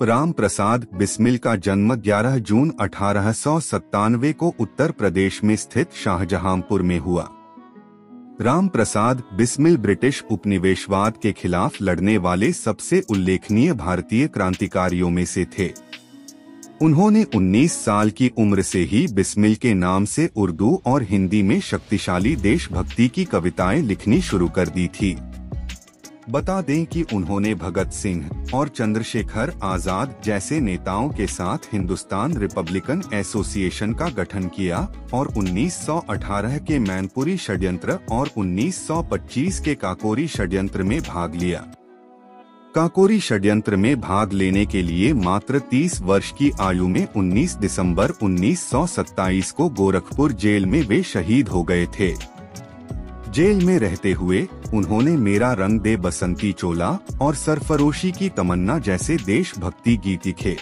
राम प्रसाद बिस्मिल का जन्म 11 जून 1897 को उत्तर प्रदेश में स्थित शाहजहांपुर में हुआ। राम प्रसाद बिस्मिल ब्रिटिश उपनिवेशवाद के खिलाफ लड़ने वाले सबसे उल्लेखनीय भारतीय क्रांतिकारियों में से थे। उन्होंने 19 साल की उम्र से ही बिस्मिल के नाम से उर्दू और हिंदी में शक्तिशाली देशभक्ति की कविताएं लिखनी शुरू कर दी थी। बता दें कि उन्होंने भगत सिंह और चंद्रशेखर आजाद जैसे नेताओं के साथ हिंदुस्तान रिपब्लिकन एसोसिएशन का गठन किया और 1918 के मैनपुरी षड्यंत्र और 1925 के काकोरी षड्यंत्र में भाग लिया। काकोरी षड्यंत्र में भाग लेने के लिए मात्र 30 वर्ष की आयु में 19 दिसंबर 1927 को गोरखपुर जेल में वे शहीद हो गए थे। जेल में रहते हुए उन्होंने मेरा रंग दे बसंती चोला और सरफरोशी की तमन्ना जैसे देशभक्ति गीत लिखे।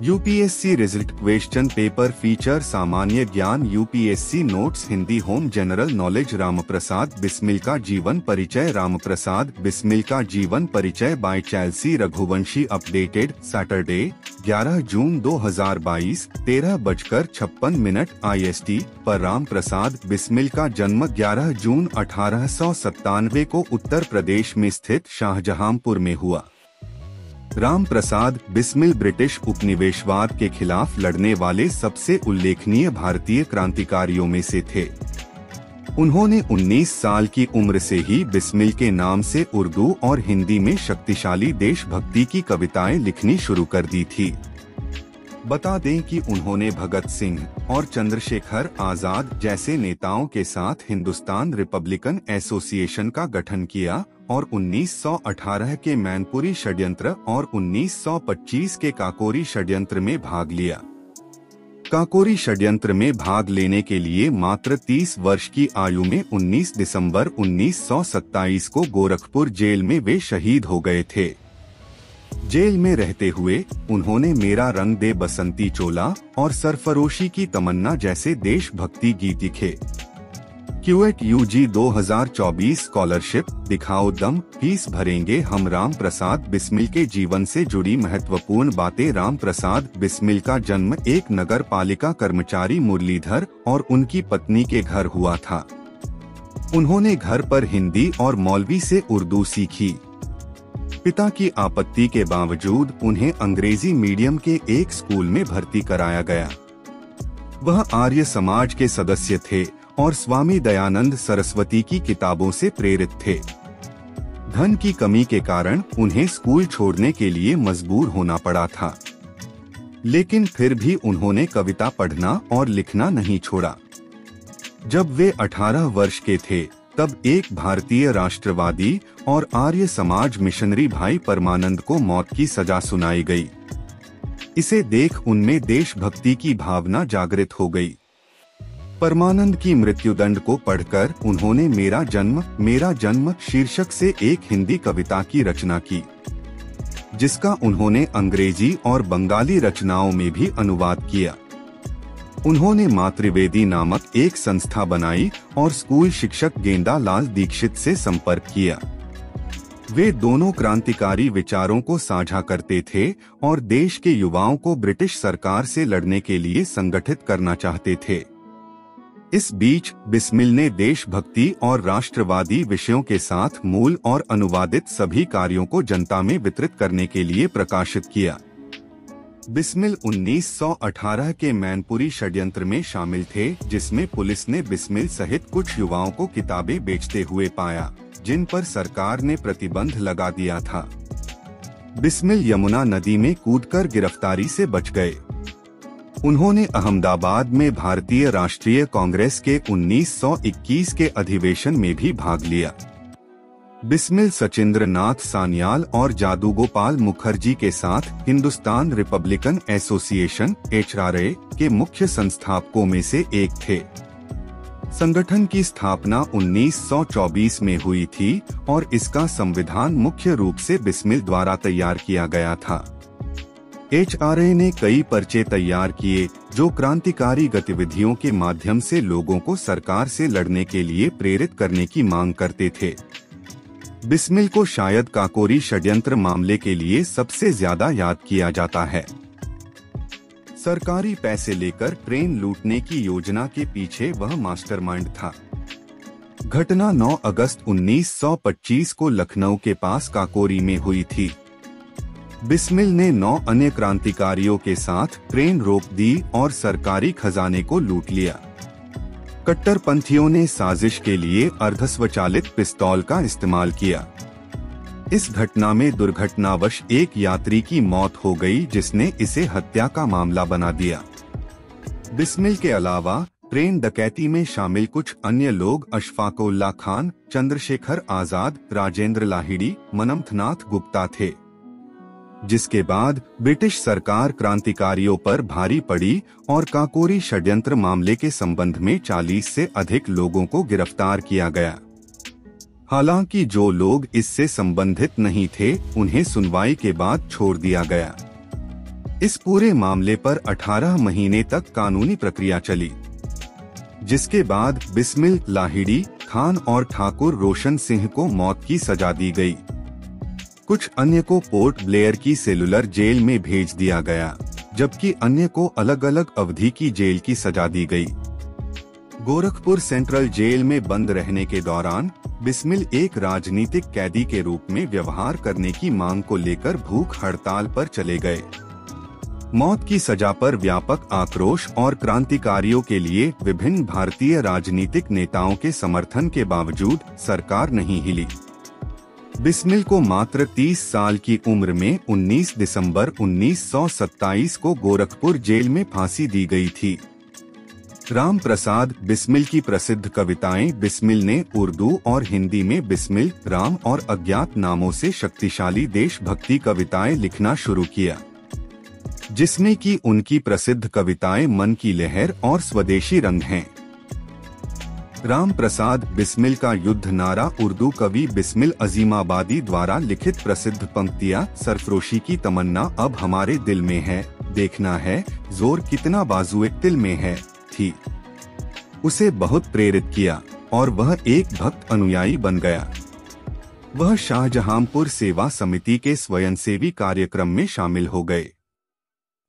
UPSC result question paper feature सामान्य ज्ञान UPSC notes Hindi home general knowledge Ramprasad Bismil का जीवन परिचय। रामप्रसाद बिस्मिल का जीवन परिचय by Chelsea Raghuvanshi updated Saturday 11 June 2022 13:56 IST पर। रामप्रसाद बिस्मिल का जन्म 11 जून 1897 को उत्तर प्रदेश में स्थित शाहजहांपुर में हुआ। रामप्रसाद बिस्मिल ब्रिटिश उपनिवेशवाद के खिलाफ लड़ने वाले सबसे उल्लेखनीय भारतीय क्रांतिकारियों में से थे। उन्होंने 19 साल की उम्र से ही बिस्मिल के नाम से उर्दू और हिंदी में शक्तिशाली देशभक्ति की कविताएं लिखनी शुरू कर दी थी। बता दें कि उन्होंने भगत सिंह और चंद्रशेखर आजाद जैसे नेताओं के साथ हिंदुस्तान रिपब्लिकन एसोसिएशन का गठन किया और 1918 के मैनपुरी षड्यंत्र और 1925 के काकोरी षड्यंत्र में भाग लिया। काकोरी षड्यंत्र में भाग लेने के लिए मात्र 30 वर्ष की आयु में 19 दिसंबर 1927 को गोरखपुर जेल में वे शहीद हो गए थे। जेल में रहते हुए उन्होंने मेरा रंग दे बसंती चोला और सरफरोशी की तमन्ना जैसे देशभक्ति गीत लिखे। क्यूएट यूजी 2024 स्कॉलरशिप दिखाओ दम फीस भरेंगे हम। राम प्रसाद बिस्मिल के जीवन से जुड़ी महत्वपूर्ण बातें। राम प्रसाद बिस्मिल का जन्म एक नगर पालिका कर्मचारी मुरलीधर और उनकी पत्नी के घर हुआ था। उन्होंने घर पर हिंदी और मौलवी से उर्दू सीखी। पिता की आपत्ति के बावजूद उन्हें अंग्रेजी मीडियम के एक स्कूल में भर्ती कराया गया। वह आर्य समाज के सदस्य थे और स्वामी दयानंद सरस्वती की किताबों से प्रेरित थे। धन की कमी के कारण उन्हें स्कूल छोड़ने के लिए मजबूर होना पड़ा था, लेकिन फिर भी उन्होंने कविता पढ़ना और लिखना नहीं छोड़ा। जब वे 18 वर्ष के थे तब एक भारतीय राष्ट्रवादी और आर्य समाज मिशनरी भाई परमानंद को मौत की सजा सुनाई गई। इसे देख उनमें देशभक्ति की भावना जागृत हो गई। परमानंद की मृत्युदंड को पढ़कर उन्होंने मेरा जन्म शीर्षक से एक हिंदी कविता की रचना की, जिसका उन्होंने अंग्रेजी और बंगाली रचनाओं में भी अनुवाद किया। उन्होंने मातृवेदी नामक एक संस्था बनाई और स्कूल शिक्षक गेंदा लाल दीक्षित से संपर्क किया। वे दोनों क्रांतिकारी विचारों को साझा करते थे और देश के युवाओं को ब्रिटिश सरकार से लड़ने के लिए संगठित करना चाहते थे। इस बीच बिस्मिल ने देशभक्ति और राष्ट्रवादी विषयों के साथ मूल और अनुवादित सभी कार्यों को जनता में वितरित करने के लिए प्रकाशित किया। बिस्मिल 1918 के मैनपुरी षड्यंत्र में शामिल थे, जिसमें पुलिस ने बिस्मिल सहित कुछ युवाओं को किताबें बेचते हुए पाया, जिन पर सरकार ने प्रतिबंध लगा दिया था। बिस्मिल यमुना नदी में कूदकर गिरफ्तारी से बच गए। उन्होंने अहमदाबाद में भारतीय राष्ट्रीय कांग्रेस के 1921 के अधिवेशन में भी भाग लिया। बिस्मिल सचिंद्र नाथ सान्याल और जादूगोपाल मुखर्जी के साथ हिंदुस्तान रिपब्लिकन एसोसिएशन HRA के मुख्य संस्थापकों में से एक थे। संगठन की स्थापना 1924 में हुई थी और इसका संविधान मुख्य रूप से बिस्मिल द्वारा तैयार किया गया था। HRA ने कई पर्चे तैयार किए जो क्रांतिकारी गतिविधियों के माध्यम से लोगों को सरकार से लड़ने के लिए प्रेरित करने की मांग करते थे। बिस्मिल को शायद काकोरी षड्यंत्र मामले के लिए सबसे ज्यादा याद किया जाता है। सरकारी पैसे लेकर ट्रेन लूटने की योजना के पीछे वह मास्टरमाइंड था। घटना 9 अगस्त 1925 को लखनऊ के पास काकोरी में हुई थी। बिस्मिल ने 9 अन्य क्रांतिकारियों के साथ ट्रेन रोक दी और सरकारी खजाने को लूट लिया। कट्टरपंथियों ने साजिश के लिए अर्धस्वचालित पिस्तौल का इस्तेमाल किया। इस घटना में दुर्घटनावश एक यात्री की मौत हो गई, जिसने इसे हत्या का मामला बना दिया। बिस्मिल के अलावा ट्रेन डकैती में शामिल कुछ अन्य लोग अशफाकुल्ला खान, चंद्रशेखर आजाद, राजेंद्र लाहिड़ी, मनमथनाथ गुप्ता थे। जिसके बाद ब्रिटिश सरकार क्रांतिकारियों पर भारी पड़ी और काकोरी षड्यंत्र मामले के संबंध में 40 से अधिक लोगों को गिरफ्तार किया गया। हालांकि जो लोग इससे संबंधित नहीं थे, उन्हें सुनवाई के बाद छोड़ दिया गया। इस पूरे मामले पर 18 महीने तक कानूनी प्रक्रिया चली, जिसके बाद बिस्मिल, लाहिड़ी, खान और ठाकुर रोशन सिंह को मौत की सजा दी गई। कुछ अन्य को पोर्ट ब्लेयर की सेलुलर जेल में भेज दिया गया, जबकि अन्य को अलग अलग अवधि की जेल की सजा दी गई। गोरखपुर सेंट्रल जेल में बंद रहने के दौरान बिस्मिल एक राजनीतिक कैदी के रूप में व्यवहार करने की मांग को लेकर भूख हड़ताल पर चले गए। मौत की सजा पर व्यापक आक्रोश और क्रांतिकारियों के लिए विभिन्न भारतीय राजनीतिक नेताओं के समर्थन के बावजूद सरकार नहीं हिली। बिस्मिल को मात्र 30 साल की उम्र में 19 दिसंबर 1927 को गोरखपुर जेल में फांसी दी गई थी। राम प्रसाद बिस्मिल की प्रसिद्ध कविताएं बिस्मिल ने उर्दू और हिंदी में बिस्मिल, राम और अज्ञात नामों से शक्तिशाली देशभक्ति कविताएं लिखना शुरू किया, जिसमें कि उनकी प्रसिद्ध कविताएं मन की लहर और स्वदेशी रंग हैं। राम प्रसाद बिस्मिल का युद्ध नारा उर्दू कवि बिस्मिल अजीमाबादी द्वारा लिखित प्रसिद्ध पंक्तियां सरफरोशी की तमन्ना अब हमारे दिल में है, देखना है जोर कितना बाजुए तिल में है थी। उसे बहुत प्रेरित किया और वह एक भक्त अनुयायी बन गया। वह शाहजहांपुर सेवा समिति के स्वयंसेवी कार्यक्रम में शामिल हो गए।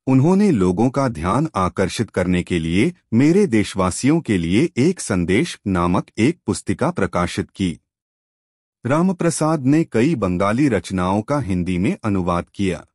उन्होंने लोगों का ध्यान आकर्षित करने के लिए मेरे देशवासियों के लिए एक संदेश नामक एक पुस्तिका प्रकाशित की। रामप्रसाद ने कई बंगाली रचनाओं का हिंदी में अनुवाद किया।